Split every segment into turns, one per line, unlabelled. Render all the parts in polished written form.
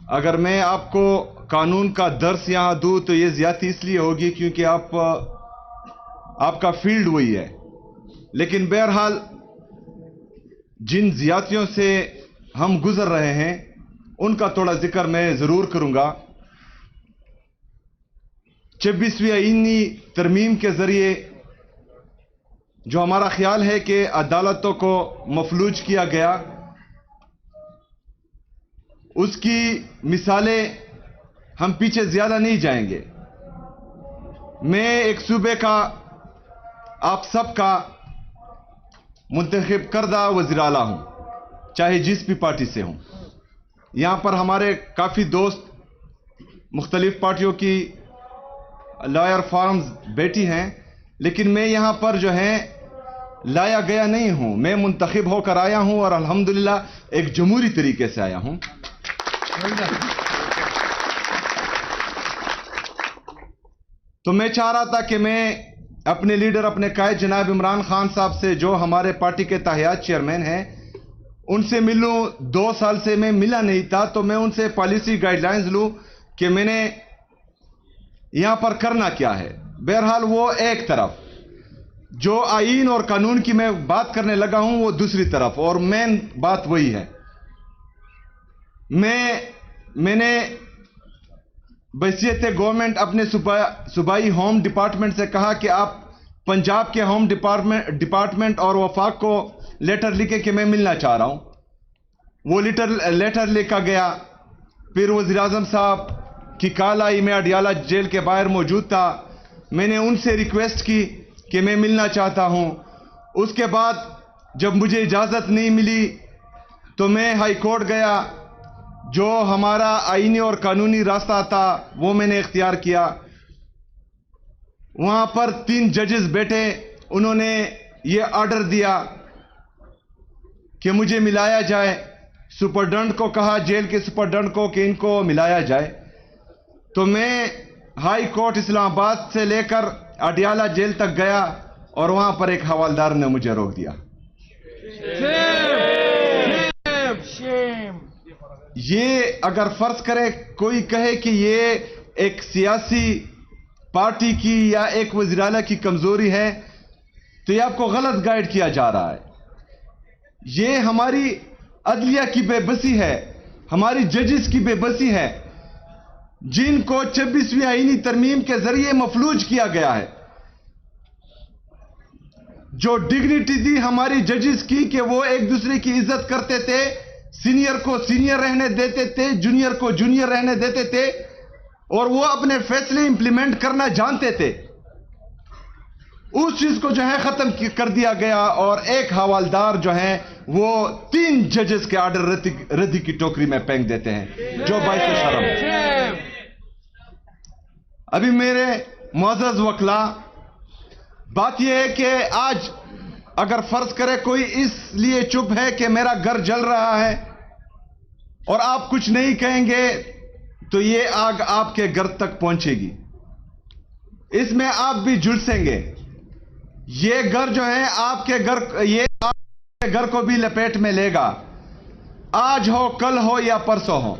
اگر میں آپ کو قانون کا درس یہاں دوں تو یہ زیادتی اس لیے ہوگی کیونکہ آپ کا فیلڈ وہی ہے. لیکن بہرحال جن زیادتیوں سے ہم گزر رہے ہیں ان کا تھوڑا ذکر میں ضرور کروں گا. 26ویں آئینی ترمیم کے ذریعے جو ہمارا خیال ہے کہ عدالتوں کو مفلوج کیا گیا، اس کی مثالیں ہم پیچھے زیادہ نہیں جائیں گے. میں ایک صوبے کا آپ سب کا منتخب کردہ وزیر اعلیٰ ہوں، چاہے جس بھی پارٹی سے ہوں. یہاں پر ہمارے کافی دوست مختلف پارٹیوں کی لائر فارمز بیٹھی ہیں، لیکن میں یہاں پر جو ہے لایا گیا نہیں ہوں. میں منتخب ہو کر آیا ہوں اور الحمدللہ ایک جمہوری طریقے سے آیا ہوں. تو میں چاہ رہا تھا کہ میں اپنے لیڈر، اپنے قائد جناب عمران خان صاحب سے، جو ہمارے پارٹی کے تاحیات چیئرمین ہیں، ان سے ملوں. 2 سال سے میں ملا نہیں تھا، تو میں ان سے پالیسی گائیڈ لائنز لوں کہ میں نے یہاں پر کرنا کیا ہے. بہرحال وہ ایک طرف، جو آئین اور قانون کی میں بات کرنے لگا ہوں وہ دوسری طرف، اور مین بات وہی ہے. میں نے بحیثیت گورنمنٹ اپنے صوبائی ہوم ڈپارٹمنٹ سے کہا کہ آپ پنجاب کے ہوم ڈپارٹمنٹ اور وفاق کو لیٹر لکھے کہ میں ملنا چاہ رہا ہوں. وہ لیٹر لکھا گیا. پھر وزیر اعظم صاحب کی کال آئی، میں اڈیالہ جیل کے باہر موجود تھا. میں نے ان سے ریکویسٹ کی کہ میں ملنا چاہتا ہوں. اس کے بعد جب مجھے اجازت نہیں ملی تو میں ہائی کورٹ گیا. جو ہمارا آئینی اور قانونی راستہ تھا وہ میں نے اختیار کیا. وہاں پر 3 ججز بیٹھے، انہوں نے یہ آرڈر دیا کہ مجھے ملایا جائے. سپرڈنٹ کو کہا، جیل کے سپرڈنٹ کو، کہ ان کو ملایا جائے. تو میں ہائی کورٹ اسلام آباد سے لے کر اڈیالہ جیل تک گیا اور وہاں پر ایک حوالدار نے مجھے روک دیا. یہ اگر فرض کرے کوئی کہے کہ یہ ایک سیاسی پارٹی کی یا ایک وزیر اعلیٰ کی کمزوری ہے تو یہ آپ کو غلط گائیڈ کیا جا رہا ہے. یہ ہماری عدلیہ کی بے بسی ہے، ہماری ججز کی بے بسی ہے، جن کو 26ویں آئینی ترمیم کے ذریعے مفلوج کیا گیا ہے. جو ڈگنیٹی تھی ہماری ججز کی کہ وہ ایک دوسرے کی عزت کرتے تھے، سینئر کو سینئر رہنے دیتے تھے، جونیئر کو جونیئر رہنے دیتے تھے، اور وہ اپنے فیصلے امپلیمنٹ کرنا جانتے تھے. اس چیز کو جو ہے ختم کر دیا گیا اور ایک حوالدار جو ہے وہ 3 ججز کے آرڈر ردی کی ٹوکری میں پھینک دیتے ہیں، جو باعث شرم ہے. ابھی میرے معزز وکلا، بات یہ ہے کہ آج اگر فرض کرے کوئی اس لیے چپ ہے کہ میرا گھر جل رہا ہے اور آپ کچھ نہیں کہیں گے تو یہ آگ آپ کے گھر تک پہنچے گی، اس میں آپ بھی جھلسیں گے. یہ گھر جو ہے آپ کے گھر کو بھی لپیٹ میں لے گا، آج ہو، کل ہو یا پرسوں ہو.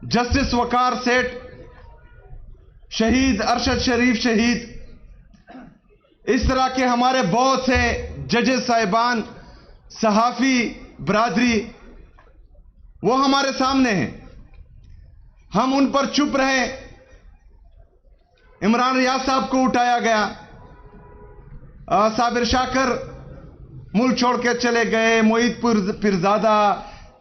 جسٹس وقار سیٹھ شہید، ارشد شریف شہید، اس طرح کے ہمارے بہت سے ججز صاحبان، صحافی برادری، وہ ہمارے سامنے ہیں. ہم ان پر چپ رہے. عمران ریاض صاحب کو اٹھایا گیا، صابر شاکر ملک چھوڑ کے چلے گئے، معید پیرزادہ،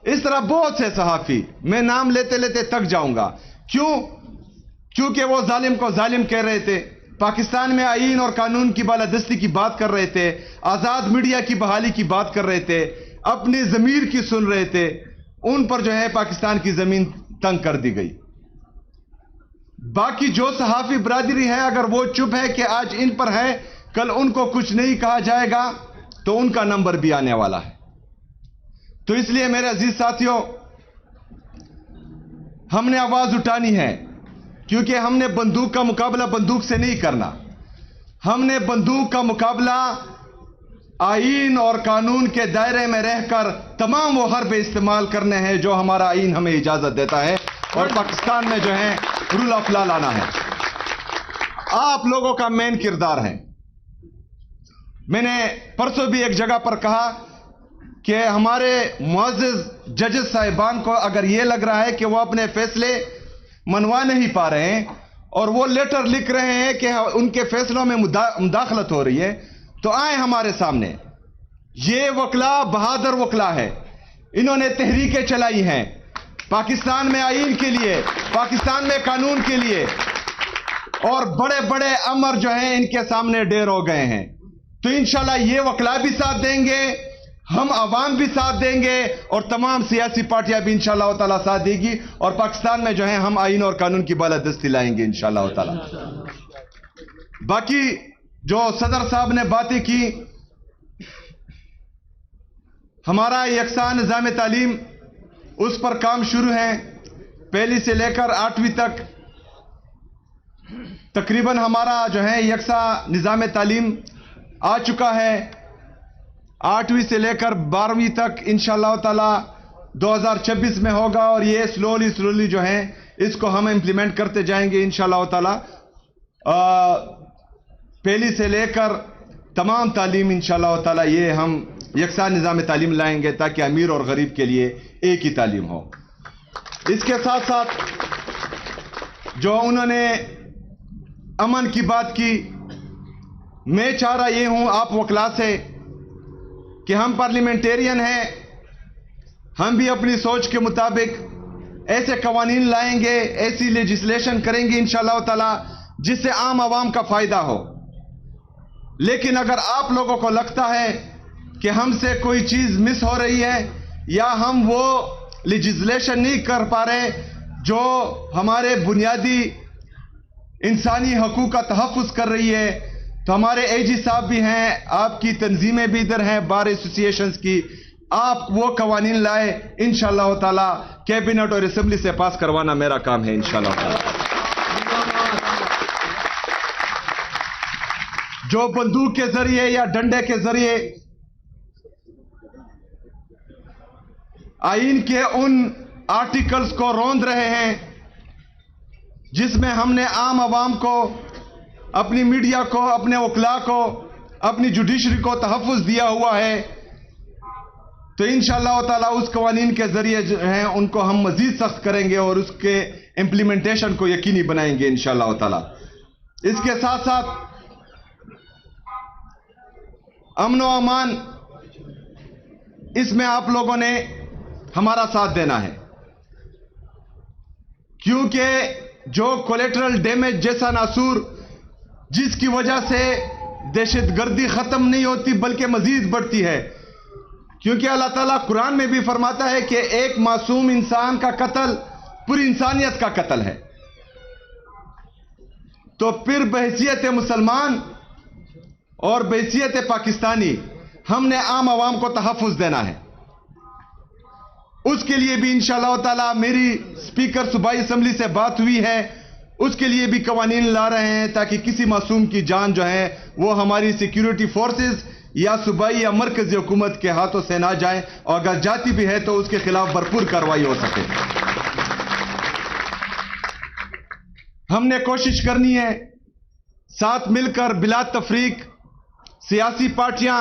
اس طرح بہت سے صحافی، میں نام لیتے لیتے تک جاؤں گا. کیونکہ وہ ظالم کو ظالم کہہ رہے تھے، پاکستان میں آئین اور قانون کی بالادستی کی بات کر رہے تھے، آزاد میڈیا کی بحالی کی بات کر رہے تھے، اپنی ضمیر کی سن رہے تھے. ان پر جو ہے پاکستان کی زمین تنگ کر دی گئی. باقی جو صحافی برادری ہے اگر وہ چپ ہے کہ آج ان پر ہے، کل ان کو کچھ نہیں کہا جائے گا تو ان کا نمبر بھی آنے والا ہے. تو اس لیے میرے عزیز ساتھیوں، ہم نے آواز اٹھانی ہے، کیونکہ ہم نے بندوق کا مقابلہ بندوق سے نہیں کرنا. ہم نے بندوق کا مقابلہ آئین اور قانون کے دائرے میں رہ کر تمام وہ حربے استعمال کرنے ہیں جو ہمارا آئین ہمیں اجازت دیتا ہے، اور پاکستان میں جو ہے رول آف لا لانا ہے۔ آپ لوگوں کا مین کردار ہے۔ میں نے پرسوں بھی ایک جگہ پر کہا کہ ہمارے معزز ججز صاحبان کو اگر یہ لگ رہا ہے کہ وہ اپنے فیصلے منوا نہیں پا رہے ہیں اور وہ لیٹر لکھ رہے ہیں کہ ان کے فیصلوں میں مداخلت ہو رہی ہے، تو آئیں ہمارے سامنے۔ یہ وکلا بہادر وکلا ہے، انہوں نے تحریکیں چلائی ہیں پاکستان میں آئین کے لیے، پاکستان میں قانون کے لیے، اور بڑے بڑے امر جو ہیں ان کے سامنے ڈیر ہو گئے ہیں۔ تو انشاءاللہ یہ وکلا بھی ساتھ دیں گے، ہم عوام بھی ساتھ دیں گے، اور تمام سیاسی پارٹیاں بھی انشاءاللہ تعالیٰ ساتھ دے گی، اور پاکستان میں جو ہے ہم آئین اور قانون کی بالادستی لائیں گے انشاءاللہ تعالیٰ۔ باقی جو صدر صاحب نے باتیں کی، ہمارا یکساں نظام تعلیم اس پر کام شروع ہے، پہلی سے لے کر 8ویں تک تقریباً ہمارا جو ہے یکساں نظام تعلیم آ چکا ہے۔ 8ویں سے لے کر 12ویں تک انشاءاللہ تعالی 2026 میں ہوگا، اور یہ سلولی جو ہے اس کو ہم امپلیمنٹ کرتے جائیں گے انشاءاللہ تعالی۔ پہلی سے لے کر تمام تعلیم انشاءاللہ تعالی یہ ہم یکساں نظام تعلیم لائیں گے تاکہ امیر اور غریب کے لیے ایک ہی تعلیم ہو۔ اس کے ساتھ ساتھ جو انہوں نے امن کی بات کی، میں چاہ رہا یہ ہوں آپ وکلا سے کہ ہم پارلیمنٹیرین ہیں، ہم بھی اپنی سوچ کے مطابق ایسے قوانین لائیں گے، ایسی لیجسلیشن کریں گے انشاءاللہ تعالی جس سے عام عوام کا فائدہ ہو۔ لیکن اگر آپ لوگوں کو لگتا ہے کہ ہم سے کوئی چیز مس ہو رہی ہے یا ہم وہ لیجسلیشن نہیں کر پا رہے جو ہمارے بنیادی انسانی حقوق کا تحفظ کر رہی ہے، تو ہمارے اے جی صاحب بھی ہیں، آپ کی تنظیمیں بھی ادھر ہیں بار ایسوسییشنز کی، آپ وہ قوانین لائے انشاءاللہ تعالی، کیبنٹ اور اسمبلی سے پاس کروانا میرا کام ہے انشاءاللہ تعالی۔ جو بندوق کے ذریعے یا ڈنڈے کے ذریعے آئین کے ان آرٹیکلز کو روند رہے ہیں جس میں ہم نے عام عوام کو، اپنی میڈیا کو، اپنے وکلاء کو، اپنی جوڈیشری کو تحفظ دیا ہوا ہے، تو انشاءاللہ تعالی اس قوانین کے ذریعے جو ہیں ان کو ہم مزید سخت کریں گے اور اس کے امپلیمنٹیشن کو یقینی بنائیں گے انشاءاللہ تعالی۔ اس کے ساتھ ساتھ امن و امان، اس میں آپ لوگوں نے ہمارا ساتھ دینا ہے، کیونکہ جو کولیٹرل ڈیمیج جیسا ناصور جس کی وجہ سے دہشت گردی ختم نہیں ہوتی بلکہ مزید بڑھتی ہے، کیونکہ اللہ تعالیٰ قرآن میں بھی فرماتا ہے کہ ایک معصوم انسان کا قتل پوری انسانیت کا قتل ہے، تو پھر بحیثیت مسلمان اور بحیثیت پاکستانی ہم نے عام عوام کو تحفظ دینا ہے۔ اس کے لیے بھی انشاءاللہ تعالی میری اسپیکر صوبائی اسمبلی سے بات ہوئی ہے، اس کے لیے بھی قوانین لا رہے ہیں تاکہ کسی معصوم کی جان جو ہے وہ ہماری سیکیورٹی فورسز یا صوبائی یا مرکزی حکومت کے ہاتھوں سے نہ جائیں، اور اگر جاتی بھی ہے تو اس کے خلاف بھرپور کارروائی ہو سکے۔ ہم نے کوشش کرنی ہے ساتھ مل کر بلا تفریق، سیاسی پارٹیاں،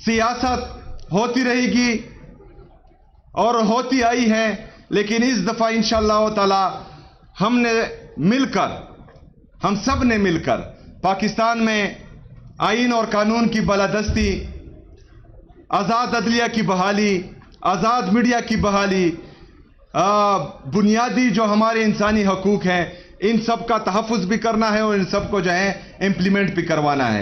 سیاست ہوتی رہے گی اور ہوتی آئی ہے، لیکن اس دفعہ انشاءاللہ تعالی ہم نے مل کر، ہم سب نے مل کر پاکستان میں آئین اور قانون کی بالادستی، آزاد عدلیہ کی بحالی، آزاد میڈیا کی بحالی، بنیادی جو ہمارے انسانی حقوق ہیں ان سب کا تحفظ بھی کرنا ہے اور ان سب کو جو ہے امپلیمنٹ بھی کروانا ہے۔